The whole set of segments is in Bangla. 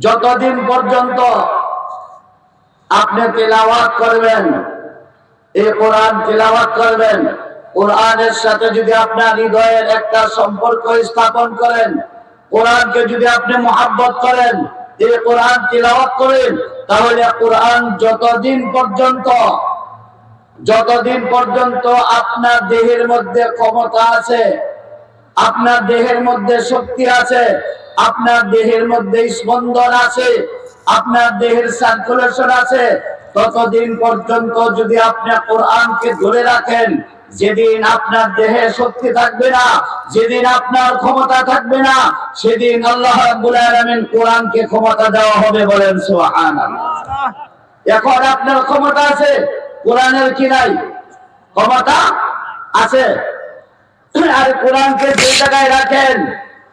যতদিন পর্যন্ত আপনি তিলাওয়াত করবেন, এই কোরআন তিলাওয়াত করবেন, কোরআনের সাথে যদি আপনার হৃদয়ের একটা সম্পর্ক স্থাপন করেন, কোরআনকে যদি আপনি মহব্বত করেন, এই কোরআন তিলাওয়াত করেন, তাহলে কোরআন যতদিন পর্যন্ত আপনার দেহের মধ্যে ক্ষমতা আছে, আপনার দেহের মধ্যে শক্তি আছে, আপনার দেহের মধ্যে স্পন্দন আছে, আপনার দেহের সার্কুলেশন আছে, ততদিন পর্যন্ত যদি আপনি কোরআনকে ধরে রাখেন, যেদিন আপনার দেহে শক্তি থাকবে না, যেদিন আপনার ক্ষমতা থাকবে না, সেদিন আল্লাহ রাব্বুল আলামিন কোরআনকে ক্ষমতা দেওয়া হবে। বলেন সুবহানাল্লাহ। এখন আপনার ক্ষমতা আছে, কোরআনের কি নাই? ক্ষমতা আছে। আর কোরআনকে যে জায়গায় রাখেন,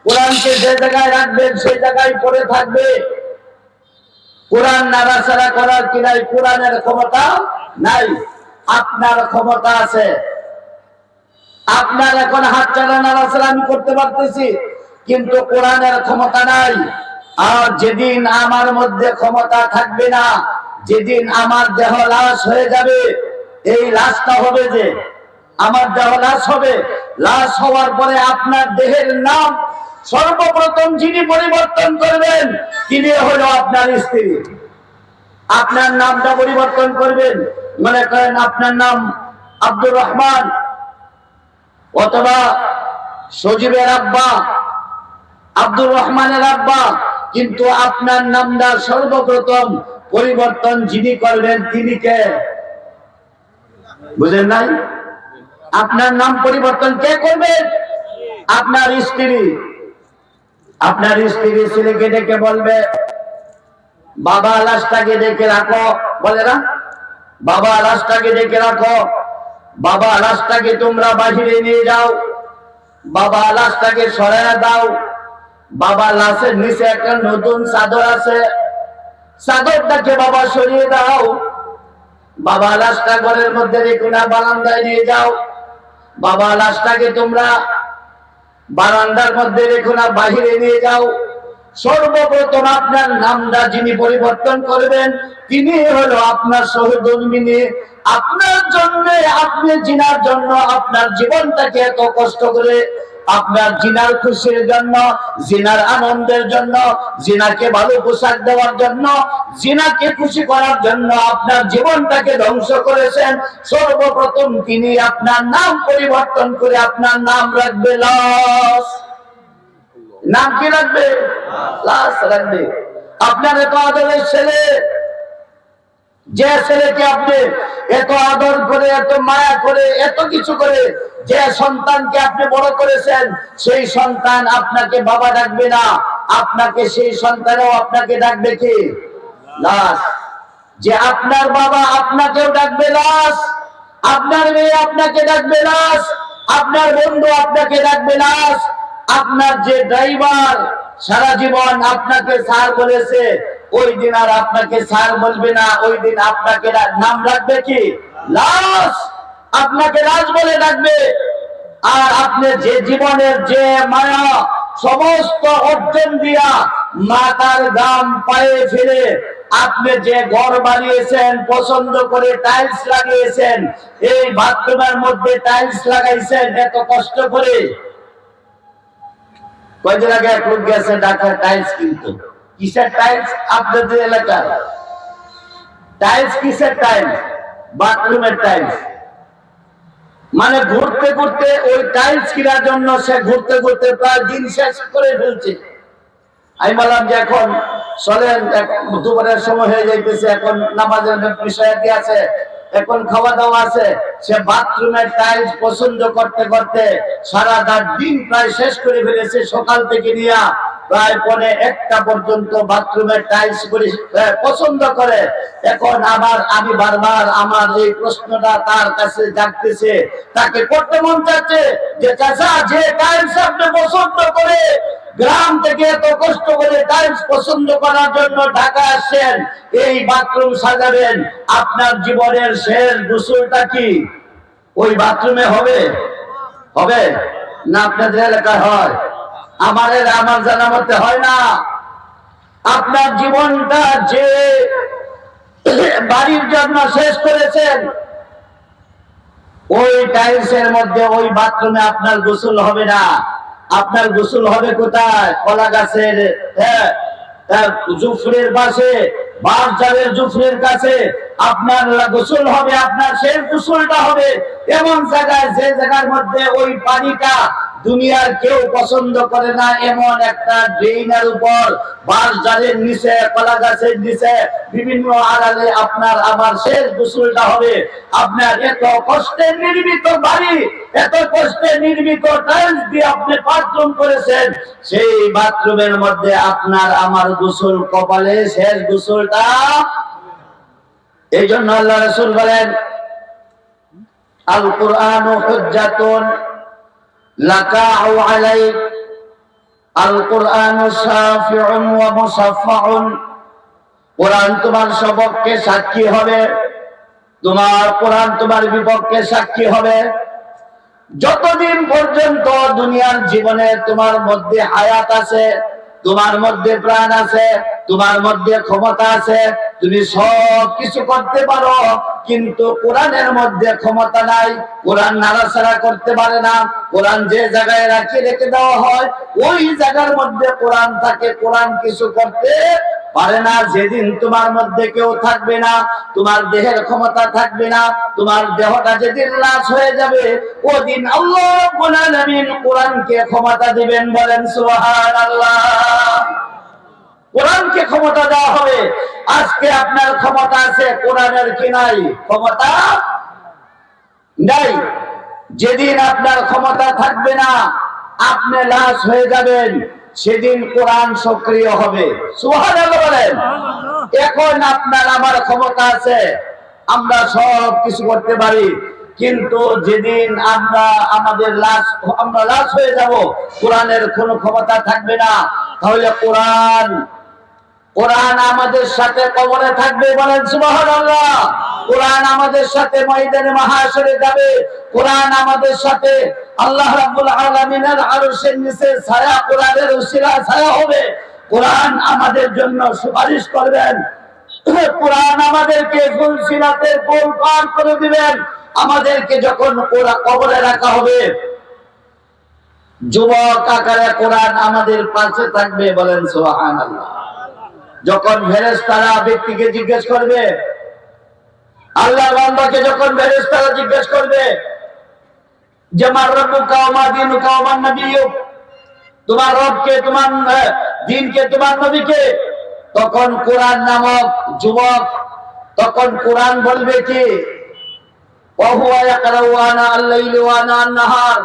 কোরআনকে যে জায়গায় রাখবেন সেই জায়গায় পড়ে থাকবে। কোরআন নাড়াচাড়া করার কি নাই? কোরআনের ক্ষমতা নাই। আপনার ক্ষমতা আছে। আপনার এখন হাত চালা নাড়াচাড়া আমি করতে পারতেছি, কিন্তু কোরআনের ক্ষমতা নাই। আর যেদিন আমার মধ্যে ক্ষমতা থাকবে না, যেদিন আমার দেহ লাশ হয়ে যাবে, এই লাশটা হবে যে আমার দেহ লাশ হবে, লাশ হওয়ার পরে আপনার দেহের নাম সর্বপ্রথম যিনি পরিবর্তন করবেন তিনি হলো আপনার স্ত্রী। আপনার নামটা পরিবর্তন করবেন। মনে করেন আপনার নাম আব্দুর রহমান অথবা সজীবের আব্বা, আব্দুর রহমানের আব্বা, কিন্তু আপনার নামটা সর্বপ্রথম পরিবর্তন যিনি করবেন তিনি কে? বুঝেন নাই? আপনার নাম পরিবর্তন কে করবেন? আপনার স্ত্রী। আপনার স্ত্রী ছেলেকে ডেকে বলবে, বাবা লাশটাকে ডেকে রাখো, বলে না? বাবা লাশটাকে ডেকে রাখো, বাবা লাশটাকে তোমরা বাহিরে নিয়ে যাও, বাবা লাশটাকে সরাইয়া দাও, বাবা লাশের নিচে একটা নতুন চাদর আছে, চাদরটাকে বাবা সরিয়ে দাও, বাবা লাশটা ঘরের মধ্যে রেখো না, বারান্দায় নিয়ে যাও, বাবা লাশটাকে তোমরা বারান্দার মধ্যে রেখো না, বাহিরে নিয়ে যাও। সর্বপ্রথম আপনার নামটা যিনি পরিবর্তন করবেন তিনি হলো আপনার সহধর্মিনী। আপনার জন্য, আপনি জিনার জন্য আপনার জীবনটাকে এত কষ্ট করে, আপনার জিনার খুশির জন্য, জিনার আনন্দের জন্য, জিনাকে ভালো পোশাক দেওয়ার জন্য, জিনাকে খুশি করার জন্য আপনার জীবনটাকে ধ্বংস করেছেন। সর্বপ্রথম তিনি আপনার নাম পরিবর্তন করে আপনার নাম রাখবে লাশ। নাম কি রাখবে? লাশ রাখবে। আপনার এত আদরের ছেলে, যে ছেলেকে আপনি এত আদর করে, এত মায়া করে, এত কিছু করে যে সন্তানকে আপনি বড় করেছেন, সেই সন্তান আপনাকে বাবা ডাকবে না, আপনাকে সেই সন্তানও আপনাকে ডাকবে কি? লাশ। যে আপনার বাবা আপনাকেও ডাকবে লাশ, আপনার মেয়ে আপনাকে ডাকবে লাশ, আপনার বন্ধু আপনাকে ডাকবে লাশ, আপনার যে ড্রাইভার সারা জীবন আপনাকে স্যার বলেছে, ওই দিন আর আপনাকে স্যার বলবে না, ওই দিন আপনাকে নাম রাখবে কি? লাশ। আপনাকে লাশ বলে ডাকবে। আর আপনি যে জীবনের যে মায়া সমস্ত অর্জন দিয়া মাথার ঘাম পায়ে ফেলে আপনি যে ঘর বানিয়েছেন, পছন্দ করে টাইলস লাগিয়েছেন, এই বাথরুমের মধ্যে টাইলস লাগাইছেন এত কষ্ট করে। কয়দিন আগে এক লোক গেছে ঢাকা টাইলস কিনতে। কিসের টাইলস? আপনাদের এলাকার টাইলস। কিসের টাইলস? বাথরুমের টাইলস। মানে ঘুরতে ঘুরতে ওই টাইলস কেনার জন্য সে ঘুরতে ঘুরতে প্রায় দিন শেষ করে ফেলছে। আমি বললাম যে এখন চলেন, দুপুরের সময় হয়ে যাইতেছে, এখন নামাজের বিষয় কি আছে, এখন খাওয়া দাওয়া আছে। সে বাথরুমের টাইলস পছন্দ করতে করতে সারা দিন প্রায় শেষ করে ফেলেছে। সকাল থেকে নিয়ে প্রায় 1:30 পর্যন্ত বাথরুমের টাইলস পছন্দ করে। এখন আমি বারবার আমার এই প্রশ্নটা তার কাছে জাগতেছে, তাকে করতে মন চাচ্ছে যে চাচা, যে টাইলস আপনি পছন্দ করে গ্রাম থেকে এত কষ্ট করে টাইলস পছন্দ করার জন্য ঢাকা আসছেন, এই বাথরুম সাজাবেন, আপনার জীবনের শেষ গোসলটা কি ওই বাথরুমে হবে? হবে না? আপনাদের এলাকায় হয়? আমার জানা মতে হয় না। আপনার জীবনটা যে বাড়ির জন্য শেষ করেছেন, ওই টাইলসের মধ্যে ওই বাথরুমে আপনার গোসল হবে না। আপনার গোসল হবে কোথায়? কলা গাছের জুফরের পাশে, বাঁশঝাড়ের জুফরের কাছে আপনার গোসল হবে। আপনার শেষ গোসলটা হবে এমন জায়গায়, যে জায়গার মধ্যে ওই পানিটা দুনিয়ার কেউ পছন্দ করে না, এমন একটা ড্রেইনের উপর, বাঁশঝাড়ের নিচে, কলা গাছের নিচে, বিভিন্ন আড়ালে আপনার আমার শেষ গোসলটা হবে। আপনার এত কষ্টে নির্মিত বাড়ি, এত কষ্টে নির্মিত টাইলস দিয়ে আপনি বাথরুম করেছেন, সেই বাথরুমের মধ্যে আপনার আমার গোসল, কপালে শেষ গোসলটা। এই জন্য আল্লাহ রাসূল বলেন, আল কুরআনু হুজ্জাতুন লাকা আও আলাইক, আল কুরআনু শাফিউন ওয়া মুসাফফাউন। কোরআন তোমার সপক্ষে সাক্ষী হবে, তোমার কোরআন তোমার বিপক্ষে সাক্ষী হবে। যতদিন পর্যন্ত দুনিয়ার জীবনে তোমার মধ্যে হায়াত আছে, তোমার মধ্যে প্রাণ আছে, তোমার মধ্যে ক্ষমতা আছে, তুমি সব কিছু করতে পারো, কিন্তু কোরআনের মধ্যে ক্ষমতা নাই। কোরআন নাড়াচাড়া করতে পারে না। কোরআন যে জায়গায় রেখে দেওয়া হয়, ওই জায়গার মধ্যে কোরআন থাকে। কোরআন কিছু করতে পারে না। যেদিন তোমার মধ্যে কেউ থাকবে না, তোমার দেহের ক্ষমতা থাকবে না, তোমার দেহটা যেদিন লাশ হয়ে যাবে, ওদিন আল্লাহ রাব্বুল আলামিন কোরআনকে ক্ষমতা দিবেন। বলেন সুবহানাল্লাহ। কোরআনকে ক্ষমতা দেওয়া হবে। আজকে আপনার ক্ষমতা আছে, কোরআনের কি নাই? ক্ষমতা নাই। যেদিন আপনার ক্ষমতা থাকবে না, আপনি লাশ হয়ে যাবেন, সেদিন কোরআন সক্রিয় হবে। সুবহানাল্লাহ বলেন। এখন আপনার আমার ক্ষমতা আছে, আমরা সব কিছু করতে পারি, কিন্তু যেদিন আমরা লাশ হয়ে যাব, কোরআনের কোনো ক্ষমতা থাকবে না। তাহলে কোরআন আমাদের সাথে কবরে থাকবে। বলেন সুবহানাল্লাহ। কোরআন আমাদের সাথে ময়দানে মাহশরে যাবে। কোরআন আমাদের সাথে আল্লাহ রাব্বুল আলামিনের আরশের নিচে ছায়া, কোরআনের উসিলায় ছায়া হবে। কোরআন আমাদের জন্য সুপারিশ করবেন। কোরআন আমাদেরকে ফুলসিরাতের পুল পার করে দিবেন। আমাদেরকে যখন কবরে রাখা হবে, যুবক আকারে কোরআন আমাদের পাশে থাকবে। বলেন সুবহানাল্লাহ। যখন ফেরেশতারা ব্যক্তিকে জিজ্ঞেস করবে, আল্লাহর বান্দাকে যখন ফেরেশতারা জিজ্ঞেস করবে যে মার রব্বুকা ওয়া মা দীনুকা ওয়া মান নাবিয়্যুক, তোমার রবকে, তোমার দ্বীনকে, তোমার নবীকে, তখন কোরআন নামক যুবক, তখন কোরআন বলবে কি, ওয়া হুয়া ইয়াকরাউ আনা আল-লাইলি ওয়া আনা আন-নাহার।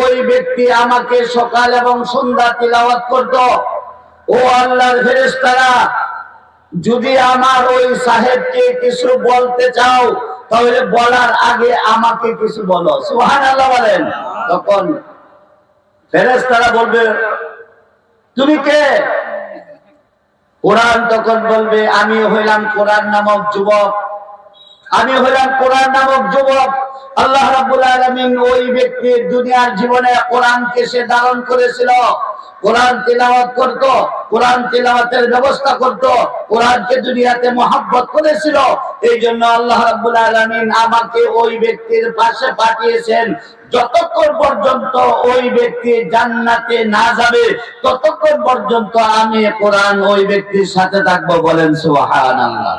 ওই ব্যক্তি আমাকে সকাল এবং সন্ধ্যা তিলাওয়াত করত। ও আল্লাহর ফেরেশতারা, যদি আমার ওই সাহেবকে কিছু বলতে চাও, তাহলে বলার আগে আমাকে কিছু বলো। সুবহানাল্লাহ বলেন। তখন ফেরেশতারা বলবে, তুমি কে? কোরআন তখন বলবে, আমি হইলাম কোরআন নামক যুবক, আমি হইলাম কোরআন নামক যুবক। আল্লাহ রাব্বুল আলামিন ওই ব্যক্তির দুনিয়ার জীবনে কোরআনকে সে ধারণ করেছিল, কোরআন তিলাওয়াত করত, কোরআন তিলাওয়াতের ব্যবস্থা করত, কোরআনকে দুনিয়াতে মহব্বত করেছিল। এই জন্য আল্লাহ রাব্বুল আলামিন আমাকে ওই ব্যক্তির পাশে পাঠিয়েছেন। যতক্ষণ পর্যন্ত ওই ব্যক্তি জান্নাতে না যাবে, ততক্ষণ পর্যন্ত আমি কোরআন ওই ব্যক্তির সাথে থাকবো। বলেন সুবহানাল্লাহ।